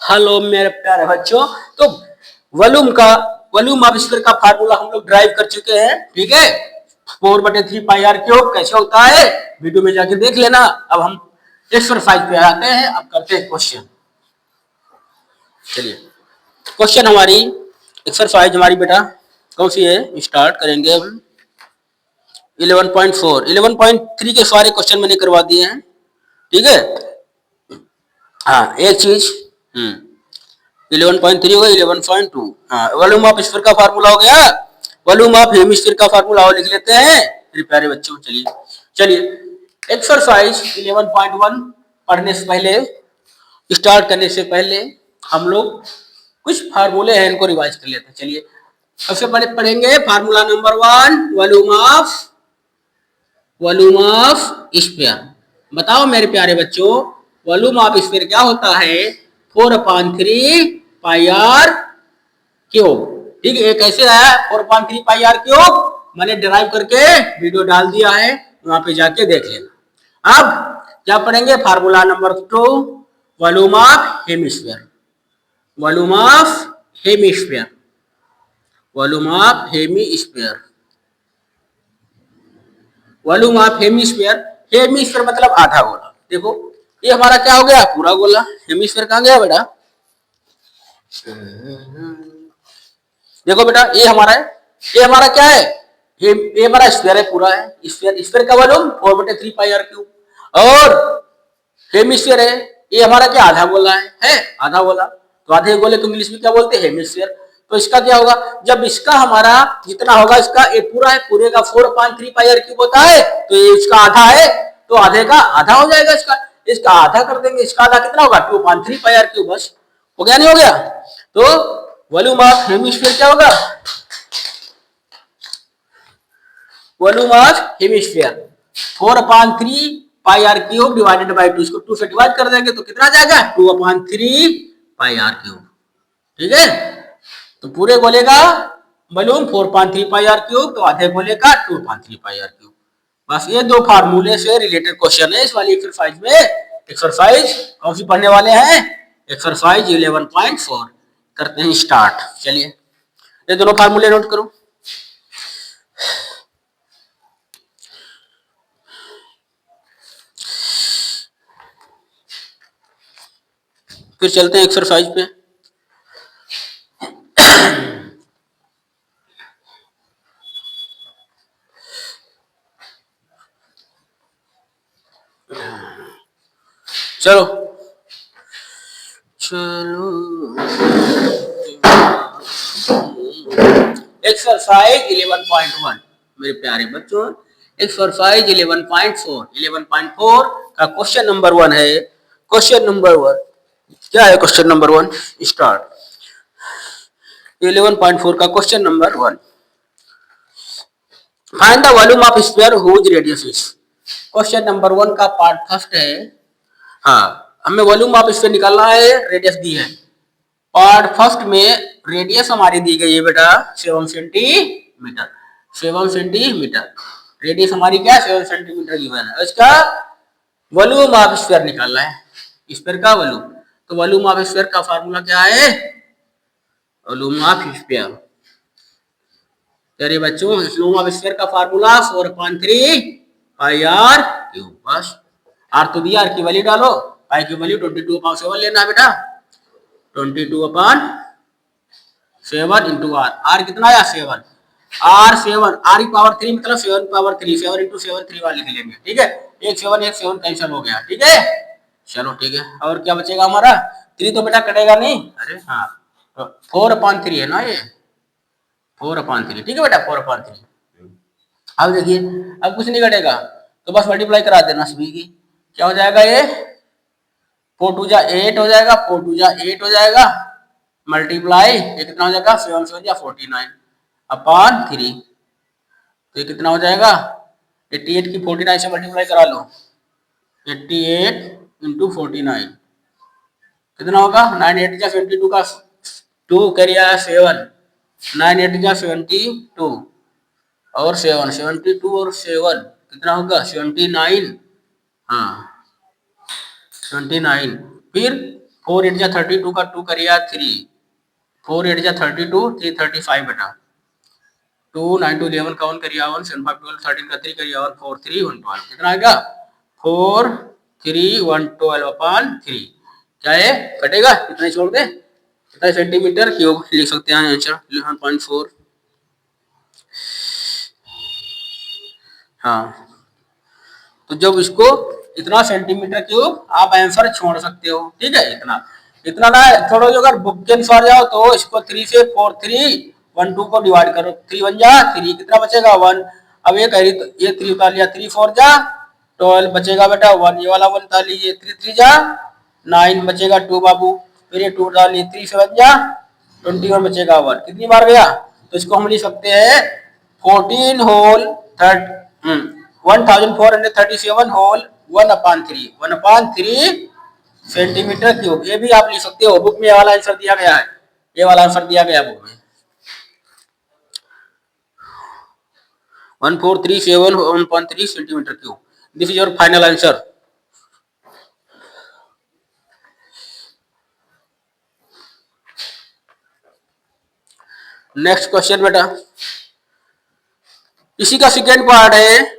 Hello मेरे प्यारे बच्चों। तो वॉल्यूम का वॉल्यूम ऑफ स्फीयर का फार्मूला हम लोग ड्राइव कर चुके हैं। ठीक है, 4/3 πr³ कैसे होता है वीडियो में जाके देख लेना। अब हम एक्सरसाइज पे आते हैं। अब करते हैं क्वेश्चन। चलिए, क्वेश्चन हमारी एक्सरसाइज हमारी बेटा कौन सी है, स्टार्ट करेंगे हम 11.4। 11.3 के सारे क्वेश्चन मैंने करवा दिए हैं। ठीक है, हाँ एक चीज 11.3 हो गया, 11.2। हाँ, वॉल्यूम ऑफ स्फीयर का फार्मूला हो गया। वॉल्यूम ऑफ हेमिस्फीयर का फार्मूला और लिख लेते हैं मेरे प्यारे बच्चों। चलिए चलिए एक्सरसाइज 11.1 पढ़ने से पहले, स्टार्ट करने से पहले हम लोग कुछ फार्मूले हैं, इनको रिवाइज कर लेते हैं। चलिए, सबसे पहले पढ़ेंगे formula number 1, volume of sphere. बताओ मेरे प्यारे बच्चों, वॉल्यूम ऑफ स्फीयर क्या होता है? 4/3 πr³। ठीक है, कैसे आया 4/3 πr³? मैंने ड्राइव करके वीडियो डाल दिया है, वहां पे जाके देख लेना। अब क्या पढ़ेंगे? Formula number 2, volume of hemisphere. Volume of hemisphere, volume of hemisphere, volume of hemisphere. Hemisphere मतलब आधा गोला। देखो ये हमारा क्या हो गया? पूरा गोला। हेमिस्फीयर कहाँ गया बेटा? देखो बेटा, ये हमारा है, ये हमारा क्या है? ये हमारा स्फीयर है, पूरा है स्फीयर। स्फीयर का वॉल्यूम 4/3 πr³ और हेमिस्फीयर है, ये हमारा क्या? आधा गोला है आधा गोला। तो आधे गोले को इंग्लिश में क्या बोलते हैं? हेमिस्फीयर। तो इसका क्या होगा? जब इसका हमारा जितना होगा, इसका ये पूरा है, पूरे का 4/3 πr³ होता है, तो ये इसका आधा है, तो आधे का आधा हो जाएगा। इसका आधा कर देंगे। इसका आधा कितना होगा? 2/3 πr³। बस हो गया, नहीं हो गया? तो वॉल्यूम ऑफ हेमिस्फीयर क्या होगा? Volume of hemisphere 4/3 πr³ divided by 2। इसको 2 से डिवाइड कर देंगे तो कितना जाएगा? 2/3 πr³। ठीक है, तो पूरे गोले का वॉल्यूम 4/3 πr³, तो आधे गोले का 2/3 πr³। बस ये दो फार्मूले से रिलेटेड क्वेश्चन है इस वाली एक्सरसाइज में। एक्सरसाइज कौन सी पढ़ने वाले हैं? एक्सरसाइज 11.4 करते हैं स्टार्ट। चलिए, ये दोनों फार्मूले नोट करो। फिर चलते हैं एक्सरसाइज पे। चलो चलो एक्सरसाइज 11.1 मेरे प्यारे बच्चों, एक्सरसाइज 11.4। 11.4 का क्वेश्चन नंबर 1 है। क्वेश्चन नंबर 1 क्या है? Question number 1 start. 11.4 का question number 1, find the volume of sphere whose radius is. Question number 1 का पार्ट फर्स्ट है। हाँ, हमें वॉल्यूम ऑफ स्फीयर निकालना है, रेडियस दी है। पार्ट फर्स्ट में रेडियस हमारी दी गई है बेटा 7 सेंटीमीटर। 7 सेंटीमीटर रेडियस हमारी क्या है? 7 सेंटीमीटर गिवन है। इसका वॉल्यूम ऑफ स्फीयर निकालना है, स्फीयर का वॉल्यूम। तो वॉल्यूम ऑफ स्फीयर का फार्मूला क्या है? वॉल्यूम ऑफ स्फीयर, तेरे बच्चों, वॉल्यूम ऑफ स्फीयर का फार्मूला 4/3 πr³। बस आर तो दिया, आर की वैल्यू डालो। पाई की वैल्यू 22/7 लेना है बेटा। 22/7 इंटू आर। आर कितना आया? 7। आर 7, आर की पावर 3 मतलब 7/3। 7 इंटू 7 3 बार लिख लेंगे। ठीक है, एक 7 कैंसिल हो गया। ठीक है, चलो ठीक है। और क्या बचेगा हमारा? 3 तो बेटा कटेगा नहीं। अरे हाँ, तो 4/3 है ना ये, 4/3। ठीक है बेटा, 4/3। अब देखिए, अब कुछ नहीं घटेगा, तो बस मल्टीप्लाई करा देना सभी की। क्या हो जाएगा? ये 4 2 जा 8 हो जाएगा, 4 2 जा 8 हो जाएगा, मल्टीप्लाई ये कितना हो जाएगा? 7 7 जा 49/3। तो ये कितना हो जाएगा? 88 की 49 से मल्टीप्लाई करा लो। 88 इंटू 49 कितना होगा? 9 8 जा 72 का 2 करिए 7, 9 8 जा 72 और 7 72 और 7 कितना होगा? 79। हाँ 29। फिर 4 8 जा 32 का 2 करिया 3, 4 8 जा 32, 3 35 बेटा, 2 9 2 11 का 1 करिया 1, 7 5 12 13 का 3 करिया 1, 4 3 1 12 कितना आएगा 4 3 1 12 अपॉन 3, क्या है कटेगा इतना छोड़ दे, कितना सेंटीमीटर क्यूब लिख सकते हैं आंसर 11.4। हाँ तो जब इसको इतना सेंटीमीटर क्यूब आप आंसर छोड़ सकते हो, ठीक है इतना इतना ना छोड़ो, जो अगर बुक के अनुसार जाओ तो इसको 3 से 4 3 1 2 को डिवाइड करो, 3 1 जा 3 कितना बचेगा 1, अब ये कह ये 3 उतार लिया, 3 4 जा 12 बचेगा बेटा 1, ये वाला 1 उतार लीजिए, 3 3 जा 9 बचेगा 2 बाबू, फिर ये 2 उतार लिए, 3 7 जा 21 बचेगा 1, कितनी बार गया, तो इसको हम लिख सकते हैं 14 होल 1437 होल 1/3 सेंटीमीटर क्यूब, ये भी आप लिख सकते हो, बुक में ये वाला आंसर दिया गया है, ये वाला आंसर दिया गया बुक में 1437 1/3 centimetre cube, this is your final answer. Next question बेटा, इसी का सेकेंड पार्ट है,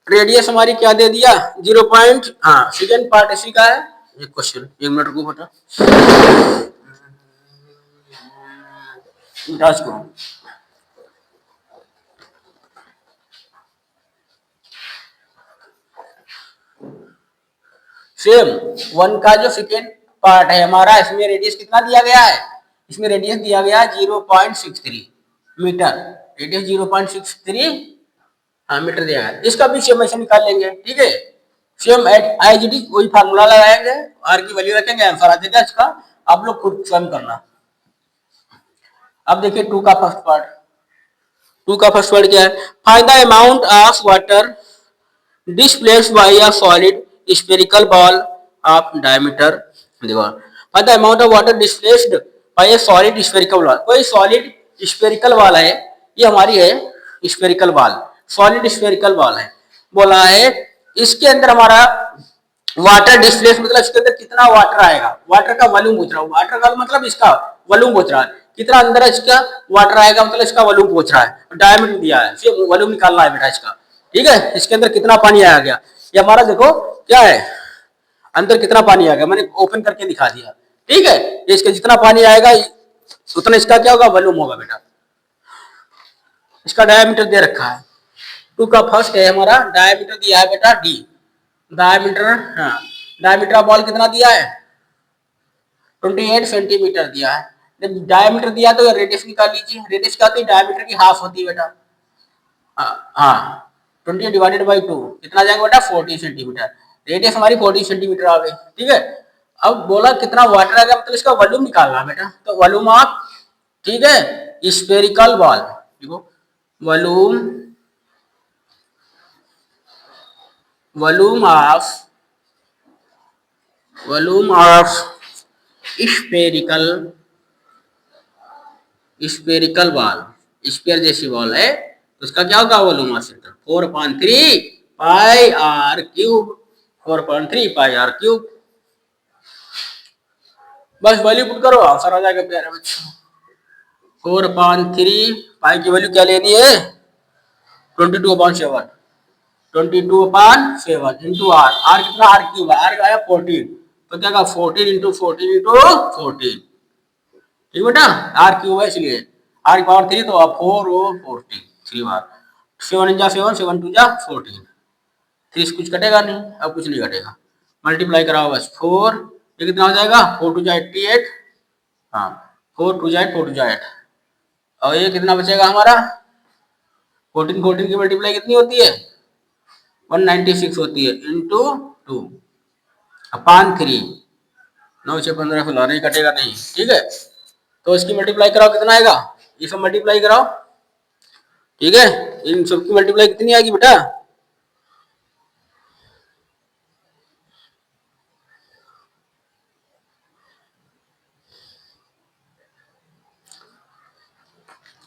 रेडियस हमारी क्या दे दिया 0 पॉइंट, हाँ सेकेंड पार्ट इसी का है, एक क्वेश्चन 1 मिनट को बेटा को सेम 1 का जो सेकेंड पार्ट है हमारा, इसमें रेडियस कितना दिया गया है, इसमें रेडियस दिया गया है 0.63 मीटर, रेडियस 0.63 मीटर दिया है, इसका भी सेम ऐसे निकाल लेंगे, ठीक है सेम एज इट इज वही फार्मूला लगाएंगे, आर की वैल्यू रखेंगे, आंसर आ जाएगा इसका, आप लोग खुद स्वयं करना। अब देखिए 2 का फर्स्ट पार्ट, 2 का फर्स्ट पार्ट क्या है, find the amount of water displaced by a solid spherical ball of diameter, देखो find the amount of water displaced by a solid spherical ball, कोई सॉलिड स्फेरिकल बॉल है, ये हमारी है spherical ball, solid spherical ball है, बोला है इसके अंदर हमारा वाटर डिस्प्लेस मतलब इसके अंदर कितना वाटर आएगा, वाटर का वॉल्यूम पूछ रहा हूँ, वाटर का मतलब इसका वॉल्यूम पूछ रहा है, कितना अंदर इसका वाटर आएगा मतलब इसका वॉल्यूम पूछ रहा है, डायमीटर दिया है, फिर वॉल्यूम निकालना है बेटा इसका, ठीक है इसके अंदर कितना पानी आ गया, ये हमारा देखो क्या है अंदर कितना पानी आ गया, मैंने ओपन करके दिखा दिया, ठीक है इसके जितना पानी आएगा उतना इसका क्या होगा वॉल्यूम होगा बेटा, इसका डायमीटर दे रखा है, 2 का फर्स्ट है हमारा डायमीटर दिया है बेटा डी, डायमीटर, हाँ डायमीटर ऑफ बॉल कितना दिया है 28 सेंटीमीटर दिया है, जब डायमीटर दिया तो रेडियस निकाल लीजिए, रेडियस क्या होती है डायमीटर की हाफ होती है बेटा, हाँ 20 डिवाइडेड बाई 2 कितना जाएगा बेटा 40 सेंटीमीटर, रेडियस हमारी 40 सेंटीमीटर आ गई, ठीक है अब बोला कितना वाटर आ गया मतलब इसका वॉल्यूम निकालना बेटा, तो वॉल्यूम ऑफ, ठीक है स्फेरिकल बॉल, देखो volume volume of spherical ball, sphere जैसी बॉल है तो उसका क्या होगा volume of centre 4/3 pi r cube, 4/3 pi r cube, बस वैल्यू पुट करो आंसर आ जाएगा प्यारे बच्चों, 4/3 पाई की वैल्यू क्या लेनी है 22/7, 22/7 इंटू आर, आर कितना आर क्यूब है, आर आया 14, तो क्या कहा 14 इंटू 14 इंटू 14, ठीक बेटा आर क्यूब है इसलिए आर की पावर 3 तो 4 और 14 3 बार, 7 जा 7 7 2 जा 14, 3 से कुछ कटेगा नहीं, अब कुछ नहीं कटेगा, मल्टीप्लाई कराओ बस 4, ये कितना हो जाएगा 4 2 जा 88, हाँ 4 2 जा 4 2 जा 8, और ये कितना बचेगा हमारा 14 14 की मल्टीप्लाई कितनी होती है 196 होती है इंटू 2 अपान 3, 9 से 15 फिलहाल नहीं कटेगा नहीं, ठीक है तो इसकी मल्टीप्लाई कराओ कितना आएगा, ये सब मल्टीप्लाई कराओ, ठीक है इन सब की मल्टीप्लाई कितनी आएगी बेटा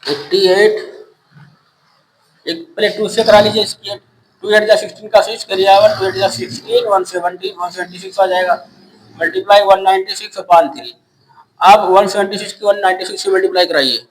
88, एक पहले 2 से करा लीजिए इसकी, 2 8 जा 16 का 6 करिए 2 8 जा 16 170 176 आ जाएगा, मल्टीप्लाई 196 अपॉन 3। अब 176 की 196 से मल्टीप्लाई कराइए।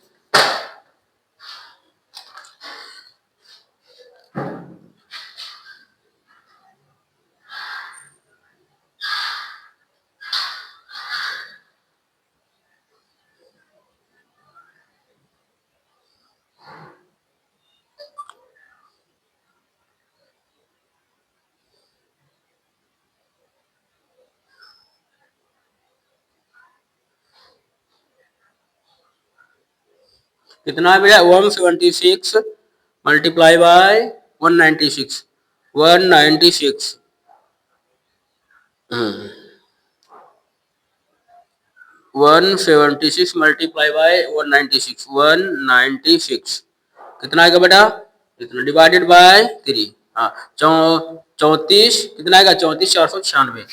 कितना है भैया? 176 मल्टीप्लाई बाय 196, 196। 176 मल्टीप्लाई बाय 196, 196 कितना आएगा बेटा? इतना डिवाइडेड बाय 3। हाँ, 34 कितना आएगा? 34,496।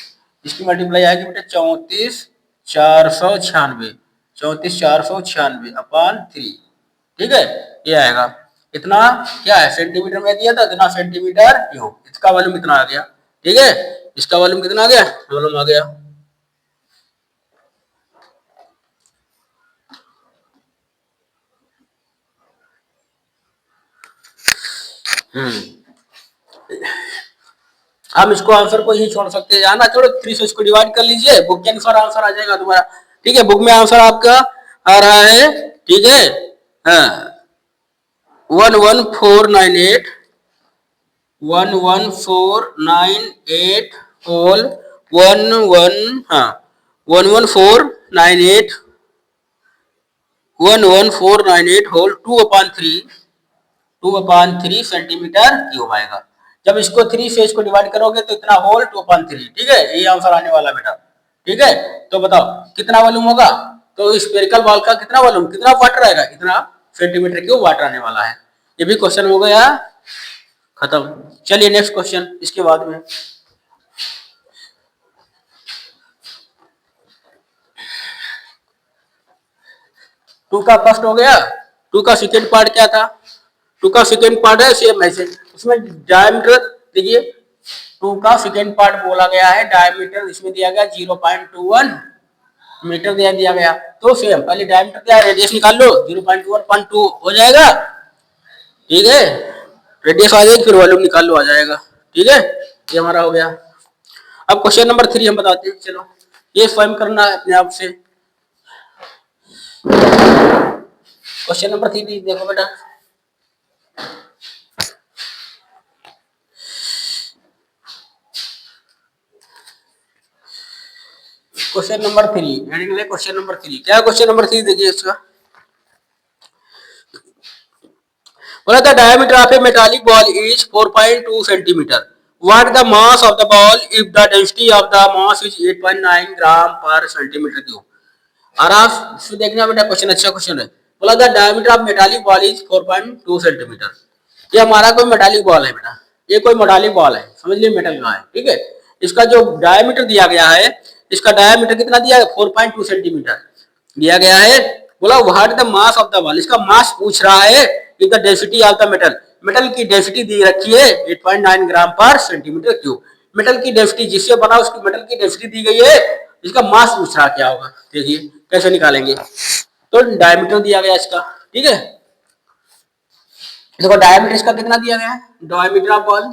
इसकी मल्टीप्लाई आएगी बेटा 34,496, 34,496 अपॉन 3। ठीक है, ये आएगा। इतना क्या है? सेंटीमीटर में दिया था, इतना सेंटीमीटर क्यूब। इसका वॉल्यूम कितना आ गया? ठीक है, इसका वॉल्यूम कितना आ गया? वॉल्यूम आ गया। हम इसको आंसर को ही छोड़ सकते हैं, ना छोड़ो, 3 से इसको डिवाइड कर लीजिए, बुक के अनुसार आंसर आ जाएगा तुम्हारा। ठीक है, बुक में आंसर आपका आ रहा है। ठीक है, हाँ, 11498, 11498 होल 11498 11498 होल 2/3, 2/3 सेंटीमीटर क्यूब आएगा। जब इसको 3 से इसको डिवाइड करोगे तो इतना होल 2/3। ठीक है, यही आंसर आने वाला बेटा। ठीक है, तो बताओ कितना वॉल्यूम होगा? तो स्फेरिकल बॉल का कितना वॉल्यूम, कितना वाटर आएगा? इतना सेंटीमीटर क्यूब वाटर आने वाला है। ये भी क्वेश्चन हो गया खत्म। चलिए नेक्स्ट क्वेश्चन इसके बाद में। टू का फर्स्ट हो गया, टू का सेकेंड पार्ट क्या था? टू का सेकेंड पार्ट है सेम ऐसे, उसमें डायमीटर देखिए, टू का सेकेंड पार्ट बोला गया है, डायमीटर इसमें दिया गया 0.21 मीटर दिया गया। तो सेम पहले डायमीटर क्या है, रेडियस निकाल लो, 0.21 हो जाएगा। ठीक है, रेडियस आ जाएगी, फिर वॉल्यूम निकाल लो, आ जाएगा। ठीक है, ये हमारा हो गया। अब क्वेश्चन नंबर 3 हम बताते हैं। चलो, ये स्वयं करना है अपने आप से। क्वेश्चन नंबर 3 देखो बेटा, क्वेश्चन नंबर 3 क्वेश्चन नंबर 3 क्या? क्वेश्चन नंबर 3 देखिए इसका, बोला the diameter of A metallic ball is 4.2 centimetre. What the mass of the ball if the density of the mass is 8.9 ग्राम पर सेंटीमीटर क्यूब। आराम से देखना बेटा, क्वेश्चन अच्छा क्वेश्चन है। बोला the diameter of metallic ball is 4.2 centimetre. ये हमारा कोई मेटालिक बॉल है बेटा, ये कोई मेटालिक बॉल है, समझ लीजिए मेटल का है। ठीक है, इसका जो डायमीटर दिया गया है, इसका डायमीटर कितना दिया है? 4.2 सेंटीमीटर दिया गया है। बोला what the mass of the ball, इसका मास पूछ रहा है। कि the density of the metal, metal की डेंसिटी दी रखी है 8.9 ग्राम पर सेंटीमीटर क्यूब। मेटल की डेंसिटी जिससे बना उसकी मेटल की डेंसिटी दी गई है, इसका मास पूछ रहा क्या होगा। देखिए कैसे निकालेंगे। तो डायमीटर दिया गया इसका। ठीक है, देखो डायमीटर इसका कितना दिया गया है, डायमीटर ऑफ बॉल।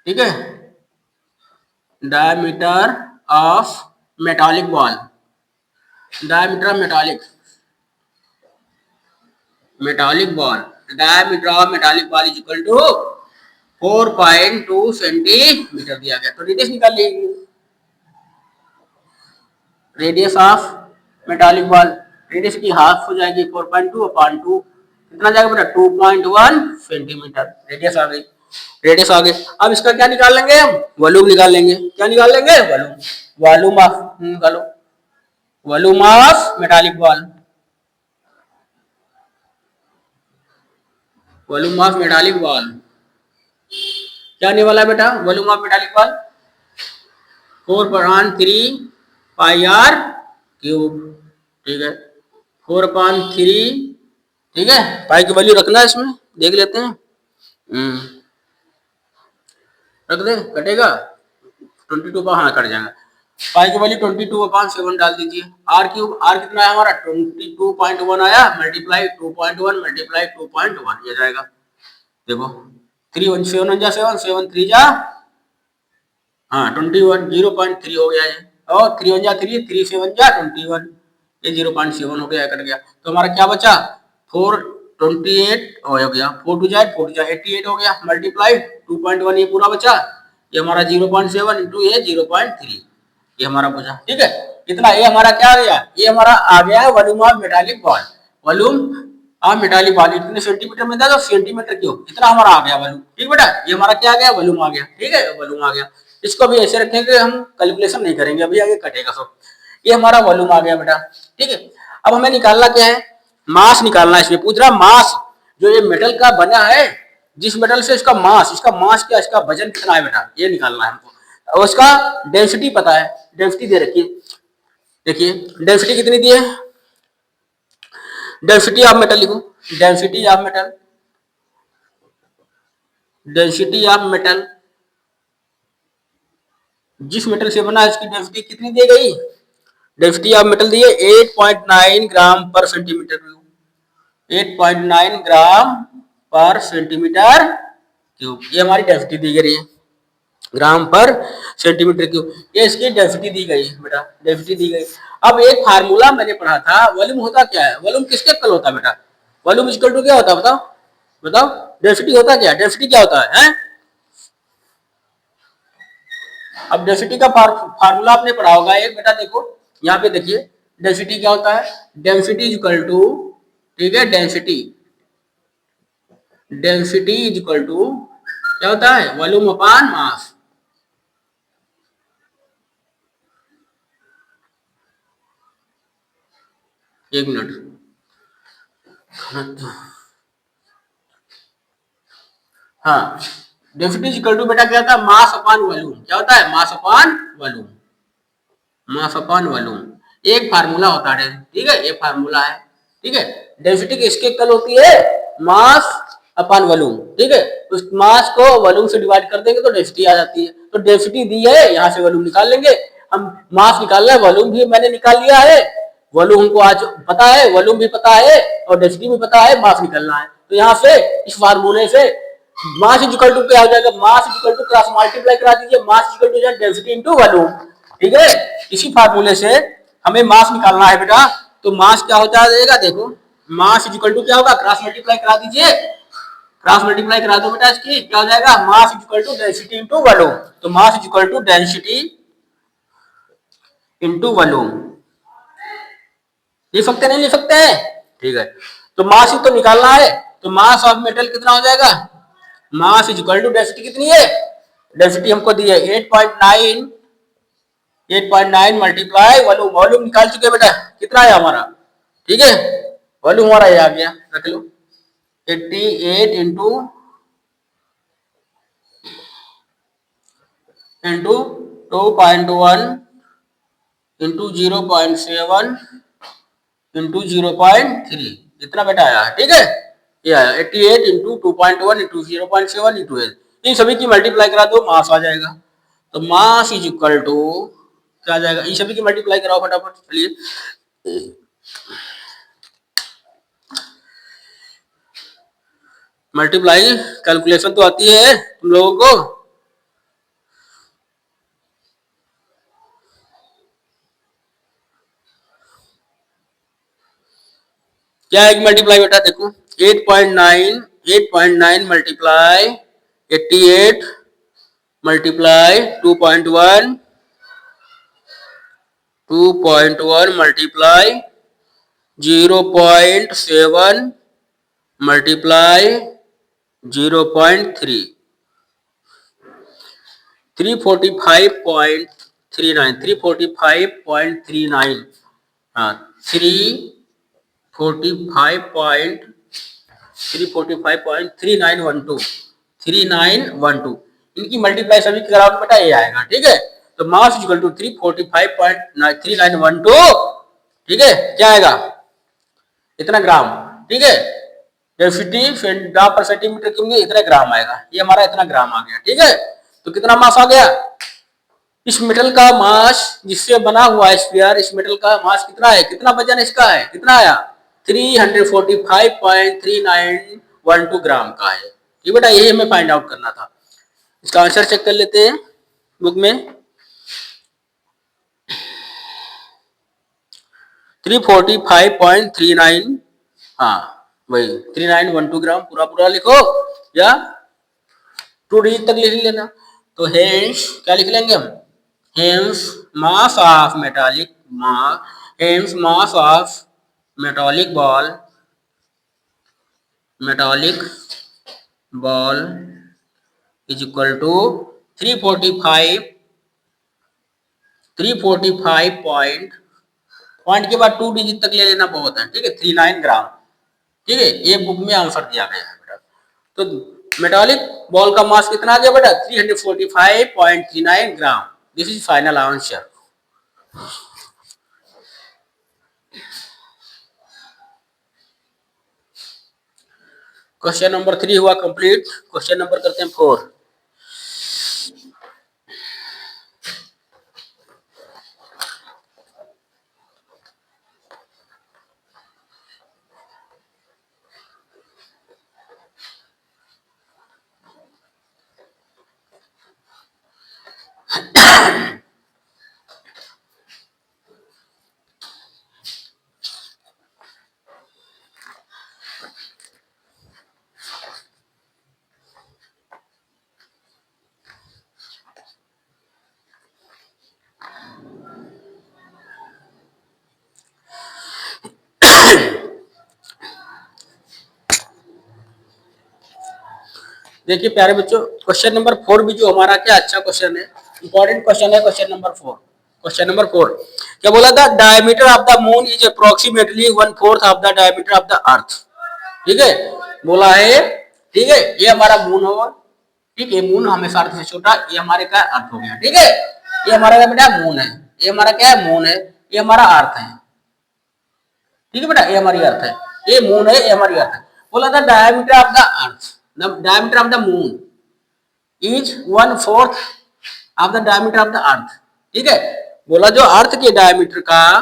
ठीक है, diameter of metallic ball, diameter of metallic ball, diameter of metallic ball is equal to 4.2 centimetre दिया गया। तो रेडियस निकाल लीजिए, radius of metallic ball, radius की हाफ हो जाएगी 4.2 अपॉन 2, कितना जाएगा बेटा? 2.1 सेंटीमीटर रेडियस आ गई। रेडियस आ गई। अब इसका क्या निकाल लेंगे हम? वॉल्यूम निकाल लेंगे। क्या निकाल लेंगे? वॉल्यूम। वॉल्यूम ऑफ निकालो, volume of metallic ball, volume of metallic ball क्या आने वाला है बेटा? Volume of metallic ball 4/3 pi r cube. ठीक है, 4/3। ठीक है, पाई की वैल्यू रखना है इसमें, देख लेते हैं। रख दे, कटेगा 22 पर, हाँ कट जाएगा। पाई की वैल्यू 22/7 डाल दीजिए। आर क्यूब, आर कितना है हमारा 22.1 आया, मल्टीप्लाई 2.1 मल्टीप्लाई 2.1 ये जाएगा। देखो 3 7 जा 7 7 3 जा हाँ 21 0.3 हो गया ये, और 3 1 जा 3 3 7 जा 21 ये 0.7 हो गया, कट गया। तो हमारा क्या बचा 428 हो गया, 4 2 जा 88 हो गया, मल्टीप्लाई 2.1 ये पूरा बचा, ये हमारा 0.7 इंटू ये 0.3 ये हमारा बचा। ठीक है, इतना ये हमारा क्या आ गया, ये हमारा आ गया है volume of metallic ball. Volume of metallic ball इतने सेंटीमीटर में था तो सेंटीमीटर क्यूब इतना हमारा आ गया वॉल्यूम। ठीक बेटा, ये हमारा क्या आ गया वॉल्यूम आ गया। ठीक है, वॉल्यूम आ गया। इसको भी ऐसे रखेंगे, हम कैलकुलेशन नहीं करेंगे अभी, आगे कटेगा सब। ये हमारा वॉल्यूम आ गया बेटा। ठीक है, अब हमें निकालना क्या है, मास निकालना है। इसमें पूछ रहा मास, जो ये मेटल का बना है, जिस मेटल से इसका मास क्या, इसका वजन कितना है बेटा, ये निकालना है हमको। और उसका डेंसिटी पता है, डेंसिटी दे रखी है। देखिए डेंसिटी कितनी दी है, डेंसिटी ऑफ मेटल लिखो, density of metal, density of metal, जिस मेटल से बना है इसकी डेंसिटी कितनी दी गई, डेंसिटी ऑफ मेटल दी है 8.9 ग्राम पर सेंटीमीटर क्यूब, 8.9 ग्राम पर सेंटीमीटर क्यूब, ये हमारी डेंसिटी दी गई है, ग्राम पर सेंटीमीटर क्यूब, ये इसकी डेंसिटी दी गई बेटा, डेंसिटी दी गई। अब एक फार्मूला मैंने पढ़ा था, वॉल्यूम होता क्या है, वॉल्यूम किसके इक्वल होता है बेटा, वॉल्यूम इक्वल टू क्या होता है बताओ, बताओ डेंसिटी होता क्या, डेंसिटी क्या होता है? अब डेंसिटी का फार्मूला आपने पढ़ा होगा एक बेटा, देखो यहाँ पे देखिए डेंसिटी क्या होता है, डेंसिटी इज इक्वल टू, ठीक है, density, density is equal to क्या होता है, वॉल्यूम अपॉन मास। एक मिनट, हाँ डेंसिटी इज इक्वल टू बेटा क्या होता है, मास अपॉन वॉल्यूम, क्या होता है, mass upon volume, mass upon volume, एक फार्मूला होता है। ठीक है, ये फार्मूला है। ठीक है, डेंसिटी किसके इक्वल होती है, मास अपॉन वॉल्यूम। ठीक है, उस मास को वॉल्यूम से डिवाइड कर देंगे तो डेंसिटी आ जाती है। तो डेंसिटी दी है, यहाँ से वॉल्यूम निकाल लेंगे। हम मास निकालना है, वॉल्यूम भी मैंने निकाल लिया है, वॉल्यूम हमको आज पता है, वॉल्यूम भी पता है और डेंसिटी भी पता है, मास निकालना है। तो यहाँ से इस फार्मूले से मास इज इक्वल टू क्या हो जाएगा, mass is equal to cross multiply करा दीजिए, mass is equal to density into volume. ठीक है, इसी फार्मूले से हमें मास निकालना है बेटा। तो मास क्या होता है, देखो मास इज इक्वल टू क्या होगा, क्रॉस मल्टीप्लाई करा दीजिए, क्रॉस मल्टीप्लाई करा दो बेटा, इसकी क्या हो जाएगा, mass is equal to density into volume. तो mass is equal to density into volume, लिख सकते नहीं लिख सकते हैं? ठीक है, तो मास ही तो निकालना है। तो मास ऑफ मेटल कितना हो जाएगा, mass is equal to density कितनी है, डेंसिटी हमको दी है 8.9, 8.9 मल्टीप्लाई वॉल्यूम, वॉल्यूम निकाल चुके बेटा, कितना है हमारा। ठीक है, वॉल्यूम हमारा ये आ गया, रख लो 88 इंटू 2.1 इंटू 0.7 इंटू 0.3, इतना बेटा आया है। ठीक है, ये आया 88 इंटू 2.1 इंटू 0.7 इंटू, इन सभी की मल्टीप्लाई करा दो, मास आ जाएगा। तो मास इज इक्वल टू क्या आ जाएगा, इन सभी की मल्टीप्लाई कराओ फटाफट। चलिए मल्टीप्लाई कैलकुलेशन तो आती है तुम लोगों को, क्या है मल्टीप्लाई बेटा, देखो 8.9 मल्टीप्लाई 88 मल्टीप्लाई 2.1 मल्टीप्लाई 0.7 मल्टीप्लाई 0.3, 345.39, हाँ 345.3912, इनकी मल्टीप्लाई सभी कराओ बेटा ये आएगा। ठीक है, तो मास इज इक्वल टू 345.3912, ठीक है, क्या आएगा इतना ग्राम। ठीक है, डेंसिटी ग्राम पर सेंटीमीटर क्यूब में इतना ग्राम आएगा, ये हमारा इतना ग्राम आ गया। ठीक है, तो कितना मास आ गया, इस मेटल का मास जिससे बना हुआ है स्फीयर, इस मेटल का मास कितना है, कितना वजन इसका है, कितना आया 345.3912 ग्राम का है। ये बेटा यही हमें फाइंड आउट करना था। इसका आंसर चेक कर लेते हैं बुक में। 345.39, हाँ वही 3912 ग्राम, पूरा लिखो या 2 डिजिट तक लिख लेना। तो हेंस क्या लिख लेंगे हम, hence mass of metallic hence mass of metallic ball is equal to 345 point के बाद 2 डिजिट तक ले लेना बहुत है, ठीक है, 39 ग्राम। ठीक है, ये बुक में आंसर दिया गया है बेटा। तो मेटालिक बॉल का मास कितना आ गया बेटा 345.39 gram. This is final answer. Question number 3 हुआ कंप्लीट। क्वेश्चन नंबर करते हैं 4। देखिए प्यारे बच्चों, क्वेश्चन नंबर 4 भी जो हमारा क्या अच्छा क्वेश्चन है, इंपॉर्टेंट क्वेश्चन है। क्वेश्चन नंबर 4, क्या बोला था, diameter of the moon is approximately 1/4 of the diameter of the earth. ठीक है, बोला है। ठीक है, ये हमारा मून होगा। ठीक है, मून हमेशा अर्थ से छोटा, ये हमारे का अर्थ हो गया। ठीक है, ये हमारा क्या बेटा मून है, ये हमारा क्या है मून है, ये हमारा अर्थ है। ठीक है बेटा, ये हमारी अर्थ है, ये मून है, ये हमारी अर्थ है। बोला था diameter of the earth, diameter of the moon is 1/4 of the diameter of the earth. ठीक है, बोला जो अर्थ के डायमीटर का,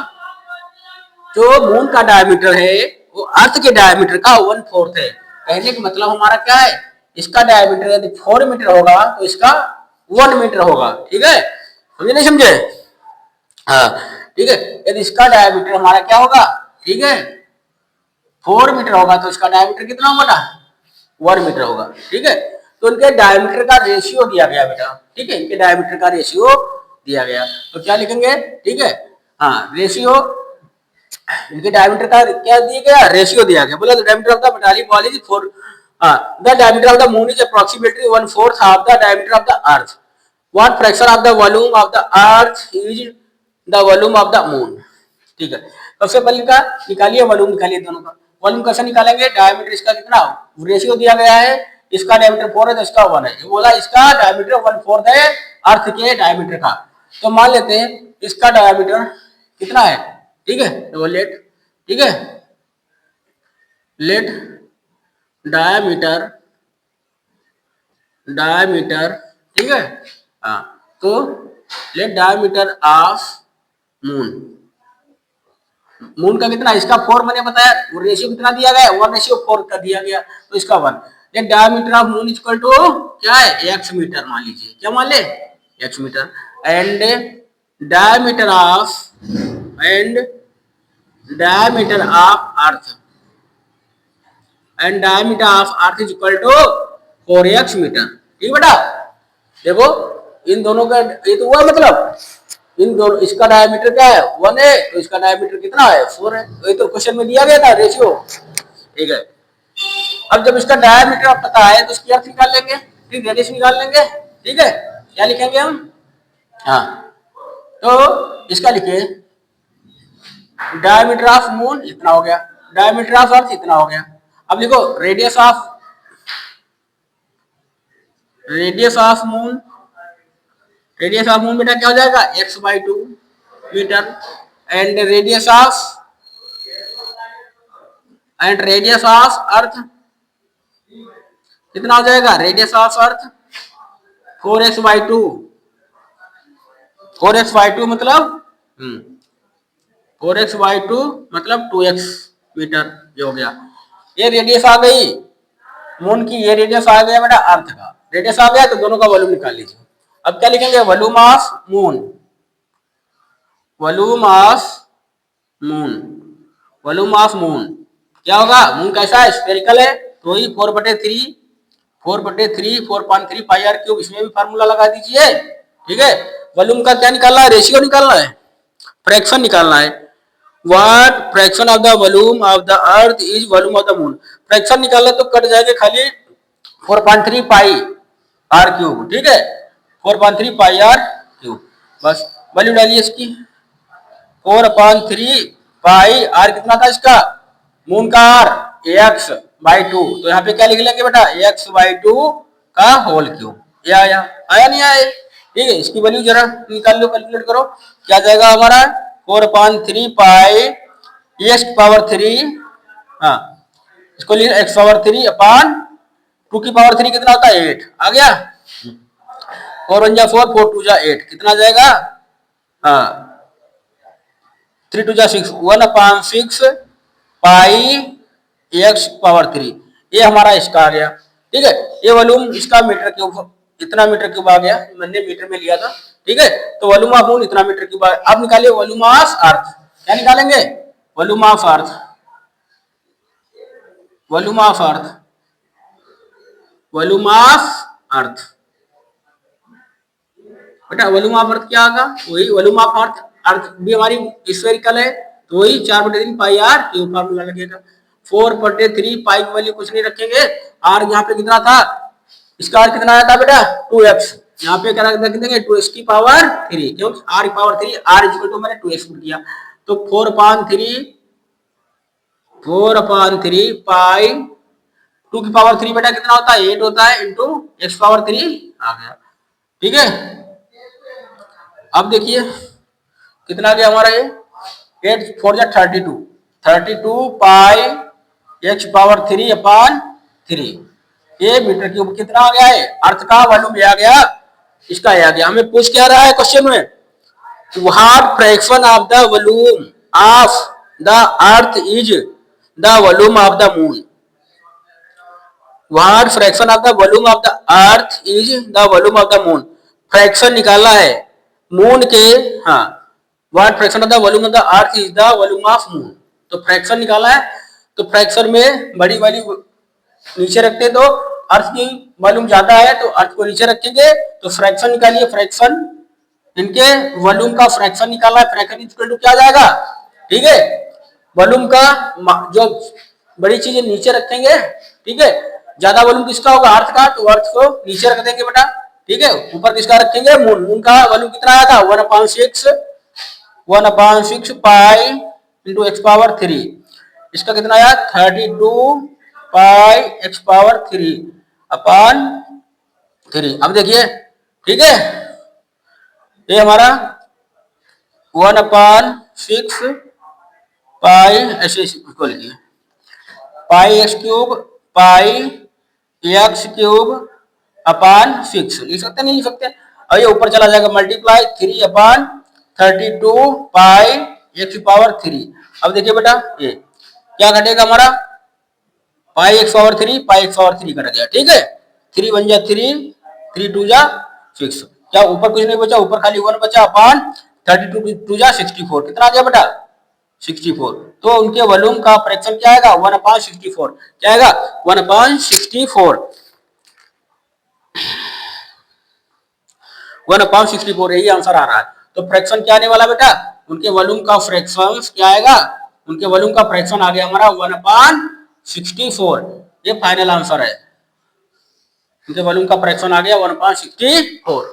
जो मून का डायमीटर है वो अर्थ के डायमीटर का 1/4 है। कहने का मतलब हमारा क्या है, इसका डायमीटर यदि 4 मीटर होगा तो इसका 1 मीटर होगा। ठीक है, समझे नहीं समझे? हाँ, ठीक है, यदि इसका डायमीटर हमारा क्या होगा, ठीक है 4 मीटर होगा तो इसका डायमीटर कितना होगा ना 1 मीटर होगा। ठीक है, तो इनके डायमीटर का रेशियो दिया गया बेटा। ठीक है, इनके डायमीटर का रेशियो दिया गया, तो क्या लिखेंगे, ठीक है, हाँ रेशियो, इनके डायमीटर का क्या दिया गया, रेशियो दिया गया। बोला the diameter of the metallic ball is 4, the diameter of the moon is approximately 1/4 of the diameter of the earth. What fraction of the volume of the earth is the volume of the moon. ठीक है, सबसे पहले का निकालिए volume, निकालिए दोनों का volume. कैसे निकालेंगे, डायमीटर इसका कितना रेशियो दिया गया है, इसका डायमीटर 4 है तो इसका 1 है। बोला इसका डायमीटर 1/4 है अर्थ के डायमीटर का, तो मान लेते हैं इसका डायमीटर कितना है। ठीक है, तो लेट, ठीक है, लेट डायमीटर, ठीक है, हाँ, तो let diameter of moon, moon का कितना, इसका 4 मैंने बताया, वो रेशियो कितना दिया गया 1/4 का दिया गया, तो इसका 1। Let diameter of moon equal to क्या है x मीटर, मान लीजिए, क्या मान ले x metre, and diameter of earth is equal to 4x metre. ठीक बेटा, देखो इन दोनों का ये तो हुआ, मतलब इन दोनों, इसका डायमीटर क्या है 1 है तो इसका डायमीटर कितना है 4 है, तो ये तो क्वेश्चन में दिया गया था रेशियो। ठीक है, अब जब इसका डायमीटर पता है तो इसकी अर्थ निकाल लेंगे, ठीक, रेडियस निकाल लेंगे। ठीक है, क्या लिखेंगे हम, हाँ, तो इसका लिखिए डायमीटर ऑफ मून इतना हो गया, डायमीटर ऑफ अर्थ इतना हो गया। अब लिखो रेडियस ऑफ मून, बेटा क्या हो जाएगा x/2 metre, and radius of earth कितना हो जाएगा, radius of earth 4x/2 4x/2 मतलब 4x/2 मतलब 2x मीटर ये हो गया। ये रेडियस आ गई मून की, ये रेडियस आ गया बेटा अर्थ का। रेडियस आ गया तो दोनों का वॉल्यूम निकाल लीजिए। अब क्या लिखेंगे, volume of moon, volume of moon, volume of moon क्या होगा, मून कैसा है, स्फेरिकल है तो ही 4/3 4/3 पाई आर क्यूब, इसमें भी फार्मूला लगा दीजिए। ठीक है, वॉल्यूम का क्या निकालना है, रेशियो निकालना है, फ्रैक्शन निकालना है। What fraction of the volume of the earth is volume of the moon. Fraction निकालना तो कट जाएगा खाली 4/3 पाई आर क्यूब। ठीक है, 4/3 पाई आर क्यूब, बस वैल्यू डालिए इसकी। 4/3 पाई आर कितना था इसका, मून का आर x/2, तो यहाँ पे क्या लिख लेंगे बेटा, x/2 का होल क्यूब। ये आया, आया नहीं आया। ठीक है, इसकी वैल्यू जरा निकाल लो, कैलकुलेट करो, क्या जाएगा हमारा 4/3 पाई x⁻3, हाँ इसको लिख x⁻3 अपान 2⁻3 कितना होता है 8, आ गया। 4 1 जा 4, 4 2 जा 8, कितना जाएगा, हाँ 3 2 जा 6, 1/6 पाई x⁻3, ये हमारा इसका आ गया। ठीक है, ये वॉल्यूम इसका मीटर क्यूब, इतना मीटर क्यूब आ गया, मैंने मीटर में लिया था। ठीक है, तो वॉल्यूम ऑफ मून इतना मीटर क्यूब। अब निकालिए वॉल्यूम ऑफ अर्थ, क्या निकालेंगे, volume of earth, volume of earth, volume of earth बेटा, वॉल्यूम ऑफ अर्थ क्या होगा, वही वॉल्यूम ऑफ अर्थ, अर्थ भी हमारी स्फेरिकल है तो वही 4/3 पाई आर क्यूब फार्मूला लगेगा। 4/3 पाई की वैल्यू कुछ नहीं रखेंगे, आर यहाँ पे कितना था, इसका आर कितना आया था बेटा 2x, यहाँ पे क्या रख देंगे 2x की पावर 3, क्योंकि r की पावर 3, r इक्वल टू मैंने 2x पुट किया, तो 4/3 पाई 2 की पावर 3 बेटा कितना होता है 8 होता है, इंटू x⁻3 आ गया। ठीक है, अब देखिए कितना गया हमारा ये, 8 4 जा 32 पाई x⁻3 अपान 3, ये मीटर क्यूब कितना आ गया है, अर्थ का वॉल्यूम आ गया, इसका आ गया। हमें पूछ क्या रहा है क्वेश्चन में, what fraction of the volume of the earth is the volume of the moon. What fraction of the volume of the earth is the volume of the moon, fraction निकालना है मून के, हाँ what fraction of the volume of the earth is the volume of moon, तो fraction निकालना है। तो fraction में बड़ी वैल्यू नीचे रखते, तो अर्थ की वॉल्यूम ज्यादा है तो अर्थ को नीचे रखेंगे, तो फ्रैक्शन निकालिए, फ्रैक्शन इनके वॉल्यूम का फ्रैक्शन निकालना है, फ्रैक्शन इक्वल टू क्या जाएगा। ठीक है, वॉल्यूम का जो बड़ी चीजें नीचे रखेंगे, ठीक है, ज्यादा वॉल्यूम किसका होगा अर्थ का, तो अर्थ को नीचे रख देंगे बेटा। ठीक है, ऊपर किसका रखेंगे मून, मून का वॉल्यूम कितना आया था 1/6 पाई इंटू x⁻3, इसका कितना आया 32 पाई x⁻3 अपान 3। अब देखिए, ठीक है, ये हमारा 1/6 पाई, ऐसे इसको लिखिए, पाई x³ पाई x³ अपान 6 लिख सकते नहीं लिख सकते, और ये ऊपर चला जाएगा मल्टीप्लाई 3/32 पाई x⁻3। अब देखिए बेटा ये क्या घटेगा हमारा, पाई x⁻3 कट गया। ठीक है, 3 1 जा 3, 3 2 जा 6, क्या ऊपर कुछ नहीं बचा, ऊपर खाली 1 बचा अपान 32 2 जा 64, कितना आ गया बेटा 64। तो उनके वॉल्यूम का फ्रैक्शन क्या आएगा 1/64, क्या आएगा 1/64, 1/64, यही आंसर आ रहा है। तो फ्रैक्शन क्या आने वाला बेटा, उनके वॉल्यूम का फ्रैक्शन क्या आएगा, उनके वॉल्यूम का फ्रैक्शन आ गया हमारा 1/64, ये फाइनल आंसर है, उनके वॉल्यूम का फ्रैक्शन आ गया 1/64।